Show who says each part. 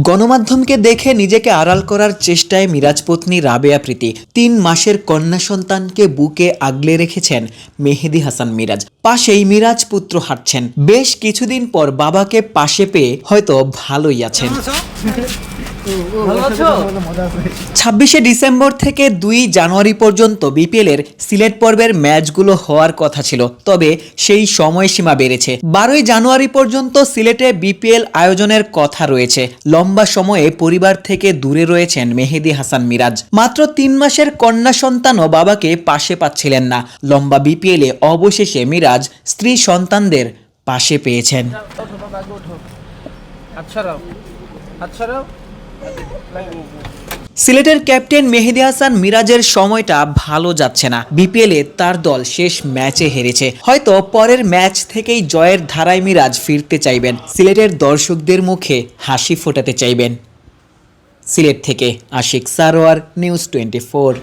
Speaker 1: গণমাধ্যমকে দেখে নিজেকে আড়াল করার চেষ্টায় মিরাজ পত্নী রাবেয়া প্রীতি ৩ মাসের কন্যা সন্তানকে বুকে আগলে রেখেছেন মেহেদী হাসান মিরাজ। পাশেই মিরাজ পুত্র হাঁটছেন। বেশ কিছুদিন পর বাবাকে পাশে পেয়ে হয়তো ভালোই আছেন। ২৬শে ডিসেম্বর থেকে ২ জানুয়ারি পর্যন্ত বিপিএল এর সিলেট পর্বের ম্যাচগুলো হওয়ার কথা ছিল, তবে সেই সময়সীমা বেড়েছে। ১২ই জানুয়ারি পর্যন্ত সিলেটে বিপিএল আয়োজনের কথা রয়েছে। লম্বা সময়ে পরিবার থেকে দূরে রয়েছেন মেহেদী হাসান মিরাজ। মাত্র ৩ মাসের কন্যা সন্তানও বাবাকে পাশে পাচ্ছিলেন না। লম্বা বিপিএলে অবশেষে মিরাজ স্ত্রী সন্তানদের পাশে পেয়েছেন। সিলেটের ক্যাপ্টেন মেহেদী হাসান মিরাজের সময়টা ভালো যাচ্ছে না। বিপিএলে তার দল শেষ ম্যাচে হেরেছে। হয়তো পরের ম্যাচ থেকেই জয়ের ধারায় মিরাজ ফিরতে চাইবেন, সিলেটের দর্শকদের মুখে হাসি ফোটাতে চাইবেন। সিলেট থেকে আশিক সারোয়ার, নিউজ 24।